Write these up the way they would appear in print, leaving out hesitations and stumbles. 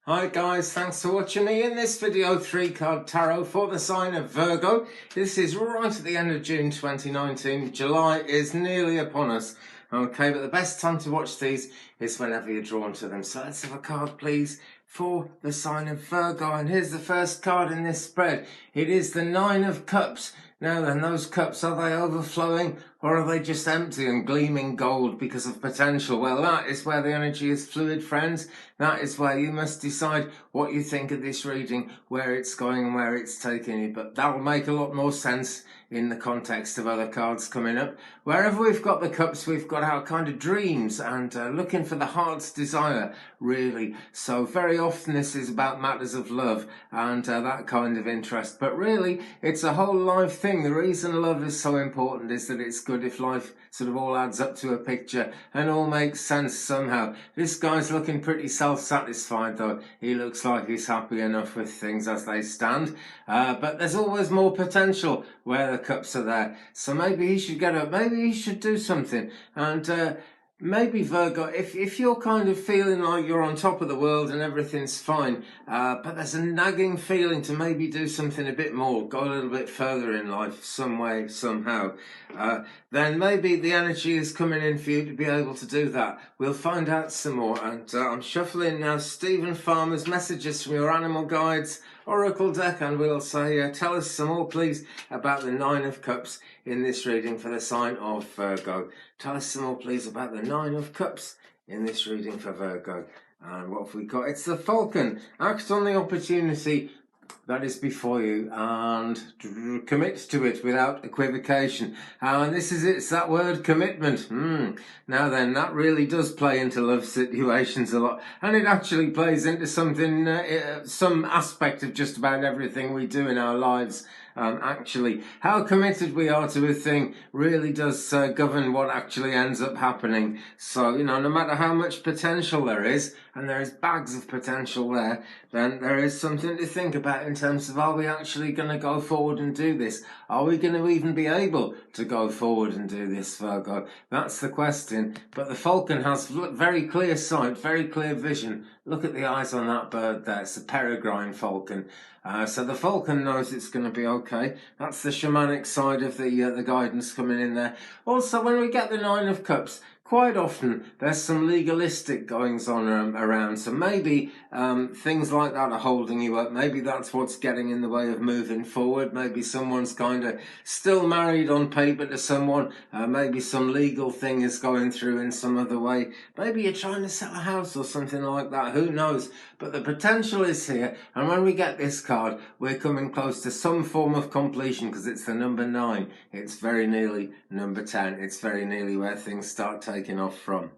Hi guys, thanks for watching me in this video 3-card tarot for the sign of Virgo. This is right at the end of June 2019. July is nearly upon us. Okay, but the best time to watch these is whenever you're drawn to them. So let's have a card please for the sign of Virgo. And here's the first card in this spread. It is the 9 of Cups. Now then, those cups, are they overflowing or are they just empty and gleaming gold because of potential? Well, that is where the energy is fluid, friends. That is where you must decide what you think of this reading, where it's going and where it's taking you. But that will make a lot more sense in the context of other cards coming up. Wherever we've got the cups, we've got our kind of dreams and looking for the heart's desire, really. So very often this is about matters of love and that kind of interest. But really, it's a whole life thing. The reason love is so important is that it's good if life sort of all adds up to a picture and all makes sense somehow. This guy's looking pretty self-satisfied though. He looks like he's happy enough with things as they stand. But there's always more potential where the cups are there. So maybe he should get up. Maybe he should do something. And maybe Virgo, if you're kind of feeling like you're on top of the world and everything's fine, but there's a nagging feeling to maybe do something a bit more, go a little bit further in life, some way, somehow, then maybe the energy is coming in for you to be able to do that. We'll find out some more. And I'm shuffling now Stephen Farmer's messages from your animal guides oracle deck, and we'll say, tell us some more please about the 9 of Cups in this reading for the sign of Virgo. Tell us some more please about the 9 of Cups in this reading for Virgo. And what have we got? It's the Falcon. Act on the opportunity that is before you and commit to it without equivocation. And this is it, it's that word commitment. Now then, that really does play into love situations a lot, and it actually plays into something, some aspect of just about everything we do in our lives. Actually, how committed we are to a thing really does govern what actually ends up happening. So, you know, no matter how much potential there is, and there is bags of potential there, then there is something to think about in terms of, are we actually going to go forward and do this? Are we going to even be able to go forward and do this, Virgo? That's the question. But the Falcon has very clear sight, very clear vision. Look at the eyes on that bird there. It's a peregrine falcon. So the Falcon knows it's going to be okay. That's the shamanic side of the guidance coming in there. Also, when we get the 9 of Cups, quite often there's some legalistic goings on around. So maybe things like that are holding you up. Maybe that's what's getting in the way of moving forward. Maybe someone's kind of still married on paper to someone. Maybe some legal thing is going through in some other way. Maybe you're trying to sell a house or something like that. Who knows? But the potential is here. And when we get this card, we're coming close to some form of completion because it's the number 9. It's very nearly number 10. It's very nearly where things start taking off from.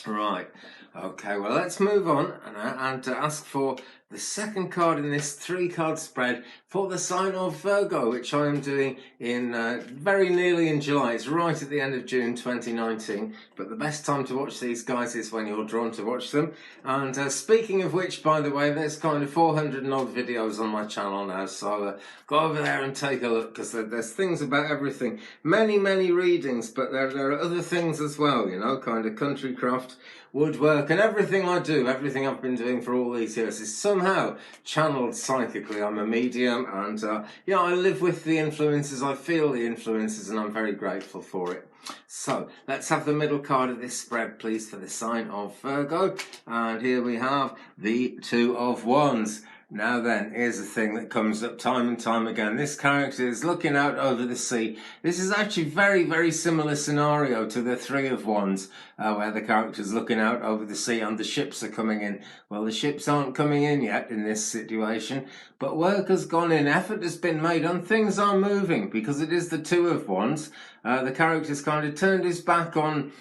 Right, okay, well let's move on and ask for the second card in this 3-card spread for the sign of Virgo, which I am doing in very nearly in July. It's right at the end of June 2019, but the best time to watch these guys is when you're drawn to watch them. And speaking of which, by the way, there's kind of 400 and odd videos on my channel now, so go over there and take a look, because there's things about everything. Many readings, but there are other things as well, you know, kind of country craft, woodwork, and everything I do, everything I've been doing for all these years is somehow channeled psychically. I'm a medium, and yeah, I live with the influences, I feel the influences, and I'm very grateful for it. So let's have the middle card of this spread please for the sign of Virgo, and here we have the 2 of Wands. Now then, here's the thing that comes up time and time again. This character is looking out over the sea. This is actually very similar scenario to the 3 of Wands, where the character's looking out over the sea and the ships are coming in. Well, the ships aren't coming in yet in this situation, but work has gone in, effort has been made, and things are moving because it is the 2 of Wands. The character's kind of turned his back on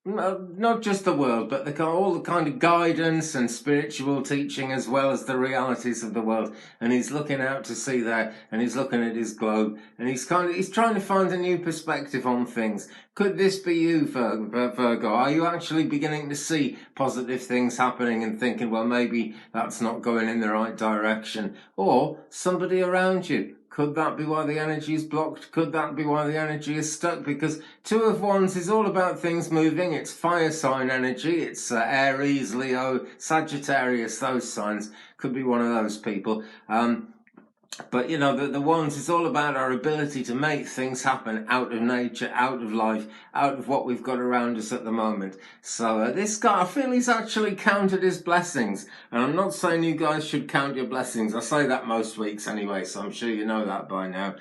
not just the world, but all the kind of guidance and spiritual teaching as well as the realities of the world. And he's looking out to sea there, and he's looking at his globe, and he's trying to find a new perspective on things. Could this be you, Virgo? Are you actually beginning to see positive things happening and thinking, well, maybe that's not going in the right direction? Or somebody around you Could that be why the energy is blocked? Could that be why the energy is stuck? Because Two of Wands is all about things moving. It's fire sign energy. It's Aries, Leo, Sagittarius, those signs. Could be one of those people. But you know, the Wands is all about our ability to make things happen out of nature, out of life, out of what we've got around us at the moment. So this guy, I feel he's actually counted his blessings. And I'm not saying you guys should count your blessings. I say that most weeks anyway, so I'm sure you know that by now.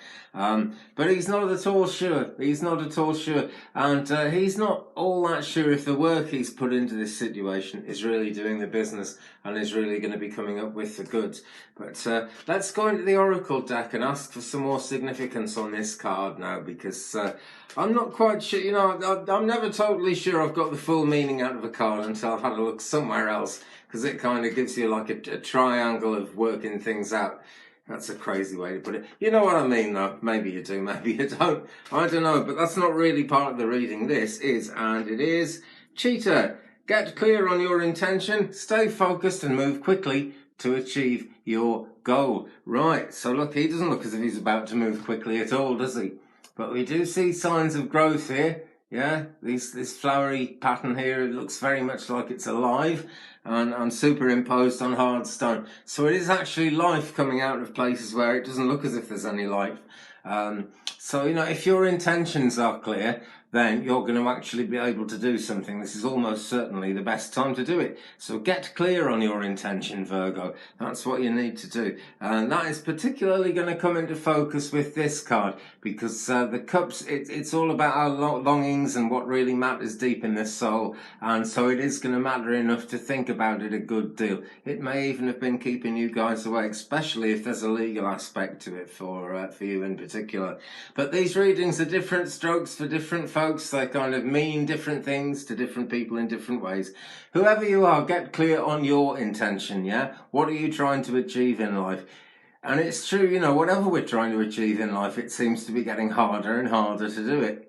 But he's not at all sure. He's not at all sure. And he's not all that sure if the work he's put into this situation is really doing the business and is really going to be coming up with the goods. But let's go into the Oracle deck and ask for some more significance on this card now, because I'm not quite sure, you know, I'm never totally sure I've got the full meaning out of a card until I've had a look somewhere else, because it kind of gives you like a triangle of working things out. That's a crazy way to put it. You know what I mean, though. Maybe you do, maybe you don't. I don't know, but that's not really part of the reading. This is, and it is, Cheetah. Get clear on your intention, stay focused and move quickly to achieve your goal. Right, so look, he doesn't look as if he's about to move quickly at all, does he? But we do see signs of growth here. Yeah, this flowery pattern here, it looks very much like it's alive and superimposed on hard stone. So it is actually life coming out of places where it doesn't look as if there's any life. So, you know, if your intentions are clear, then you're going to actually be able to do something. This is almost certainly the best time to do it. So get clear on your intention, Virgo. That's what you need to do. And that is particularly going to come into focus with this card, because the cups, it's all about our longings and what really matters deep in the soul. And so it is going to matter enough to think about it a good deal. It may even have been keeping you guys awake, especially if there's a legal aspect to it for you in particular. But these readings are different strokes for different folks. They kind of mean different things to different people in different ways. Whoever you are, get clear on your intention, yeah? What are you trying to achieve in life? And it's true, you know, whatever we're trying to achieve in life, it seems to be getting harder and harder to do it.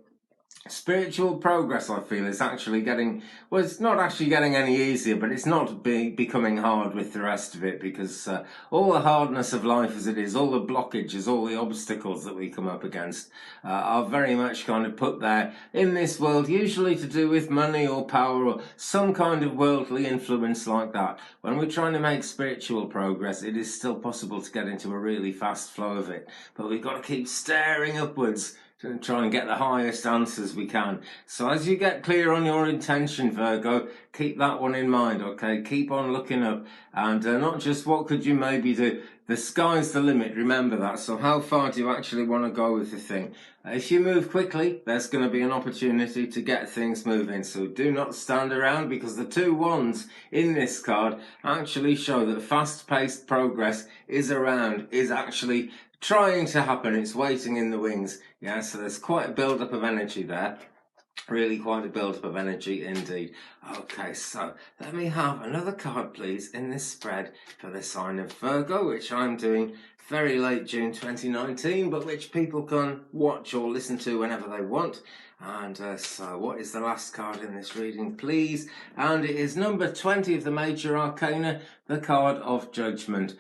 Spiritual progress, I feel, is actually getting, well, it's not actually getting any easier, but it's not becoming hard with the rest of it, because all the hardness of life as it is, all the blockages, all the obstacles that we come up against are very much kind of put there in this world, usually to do with money or power or some kind of worldly influence like that. When we're trying to make spiritual progress, it is still possible to get into a really fast flow of it, but we've got to keep staring upwards to try and get the highest answers we can. So as you get clear on your intention, Virgo, keep that one in mind, okay? Keep on looking up, and not just what could you maybe do. The sky's the limit, remember that. So how far do you actually want to go with the thing? If you move quickly, there's going to be an opportunity to get things moving. So do not stand around, because the two wands in this card actually show that fast-paced progress is actually trying to happen. It's waiting in the wings. Yeah, so there's quite a build-up of energy there. Really quite a build-up of energy indeed. Okay, so let me have another card, please, in this spread for the sign of Virgo, which I'm doing very late June 2019, but which people can watch or listen to whenever they want. And so what is the last card in this reading, please? And it is number 20 of the Major Arcana, the card of Judgment.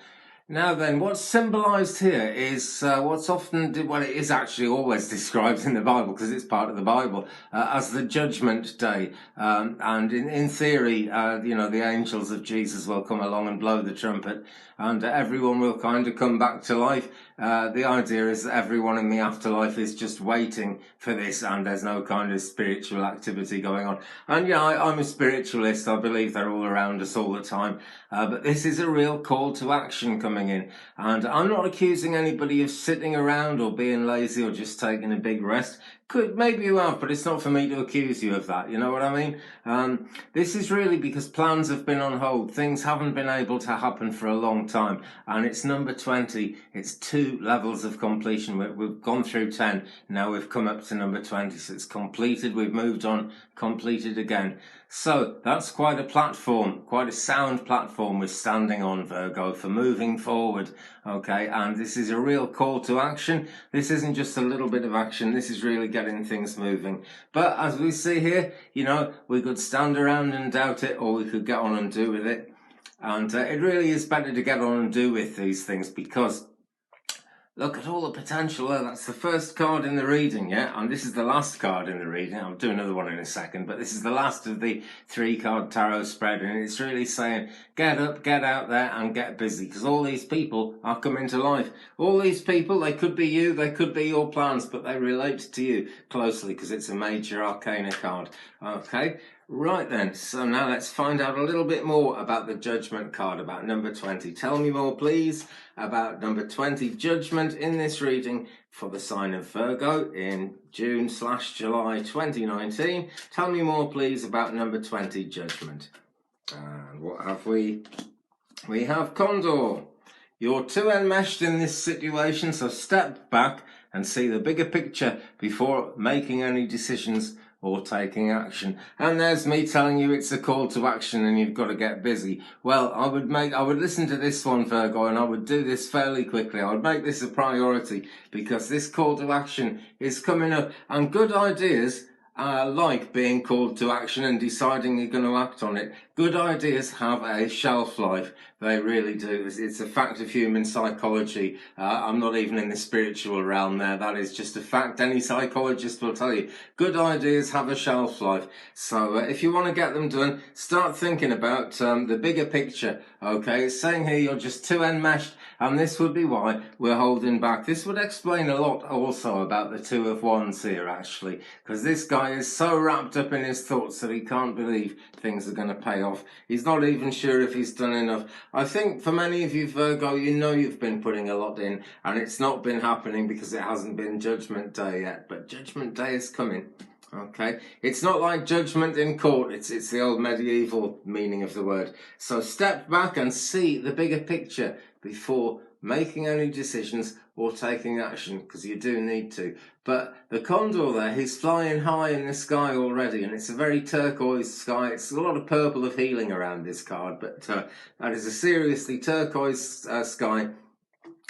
Now then, what's symbolised here is what's often, well, it is actually always described in the Bible, because it's part of the Bible, as the Judgment Day. And in theory, you know, the angels of Jesus will come along and blow the trumpet, and everyone will kind of come back to life. The idea is that everyone in the afterlife is just waiting for this, and there's no kind of spiritual activity going on. And yeah, I'm a spiritualist. I believe they're all around us all the time. But this is a real call to action coming in. And I'm not accusing anybody of sitting around or being lazy or just taking a big rest. Maybe you have, but it's not for me to accuse you of that. You know what I mean? This is really because plans have been on hold. Things haven't been able to happen for a long time. And it's number 20. It's 2 levels of completion. We've gone through 10. Now we've come up to number 20. So it's completed. We've moved on, completed again. So that's quite a platform, quite a sound platform we're standing on, Virgo, for moving forward. Okay, and this is a real call to action. This isn't just a little bit of action. This is really getting things moving. But as we see here, you know, we could stand around and doubt it, or we could get on and do with it. And it really is better to get on and do with these things, because Look at all the potential there. That's the first card in the reading, yeah? And this is the last card in the reading. I'll do another one in a second, but this is the last of the 3-card tarot spread, and it's really saying, get up, get out there, and get busy, because all these people are coming to life. All these people, they could be you, they could be your plans, but they relate to you closely, because it's a major arcana card, okay? Right then, so now let's find out a little bit more about the Judgment card, about number 20. Tell me more, please, about number 20, Judgment, in this reading for the sign of Virgo in June/July 2019. Tell me more, please, about number 20, Judgment. And what have we? We have Condor. You're too enmeshed in this situation, so step back and see the bigger picture before making any decisions or taking action. And there's me telling you it's a call to action and you've got to get busy. Well, I would listen to this one, Virgo, and I would do this fairly quickly. I would make this a priority because this call to action is coming up, and good ideas like being called to action and deciding you're going to act on it. Good ideas have a shelf life. They really do. It's a fact of human psychology. I'm not even in the spiritual realm there. That is just a fact. Any psychologist will tell you. Good ideas have a shelf life. So if you want to get them done, start thinking about the bigger picture. Okay, it's saying here you're just too enmeshed, and this would be why we're holding back. This would explain a lot also about the Two of Wands here, actually, because this guy is so wrapped up in his thoughts that he can't believe things are going to pay off. He's not even sure if he's done enough. I think for many of you, Virgo, you know you've been putting a lot in, and it's not been happening because it hasn't been Judgment Day yet, but Judgment Day is coming. Okay, it's not like judgment in court. It's the old medieval meaning of the word. So step back and see the bigger picture before making any decisions or taking action, because you do need to. But the Condor there, he's flying high in the sky already, and it's a very turquoise sky. It's a lot of purple of healing around this card, but that is a seriously turquoise sky.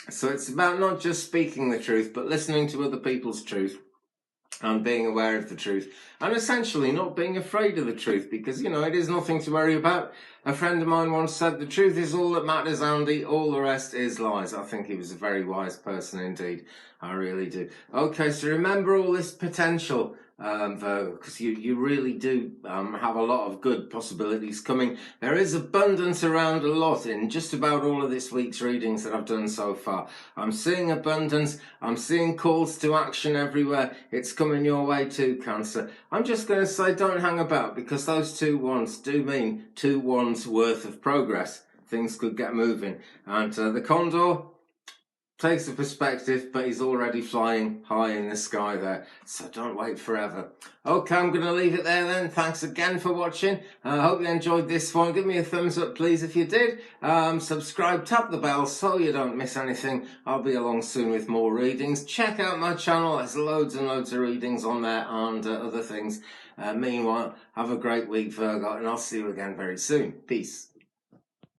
So it's about not just speaking the truth, but listening to other people's truth and being aware of the truth, and essentially not being afraid of the truth, because, you know, it is nothing to worry about. A friend of mine once said, the truth is all that matters, Andy, all the rest is lies. I think he was a very wise person indeed. I really do. Okay, so remember all this potential, Virgo, because you really do have a lot of good possibilities coming. There is abundance around a lot in just about all of this week's readings that I've done so far. I'm seeing abundance. I'm seeing calls to action everywhere. It's coming your way too, Cancer. I'm just going to say don't hang about, because those 2 wands do mean 2 wands worth of progress. Things could get moving. And the Condor takes a perspective, but he's already flying high in the sky there, so don't wait forever. Okay, I'm going to leave it there then. Thanks again for watching. I hope you enjoyed this one. Give me a thumbs up, please, if you did. Subscribe, tap the bell so you don't miss anything. I'll be along soon with more readings. Check out my channel. There's loads and loads of readings on there and other things. Meanwhile, have a great week, Virgo, and I'll see you again very soon. Peace.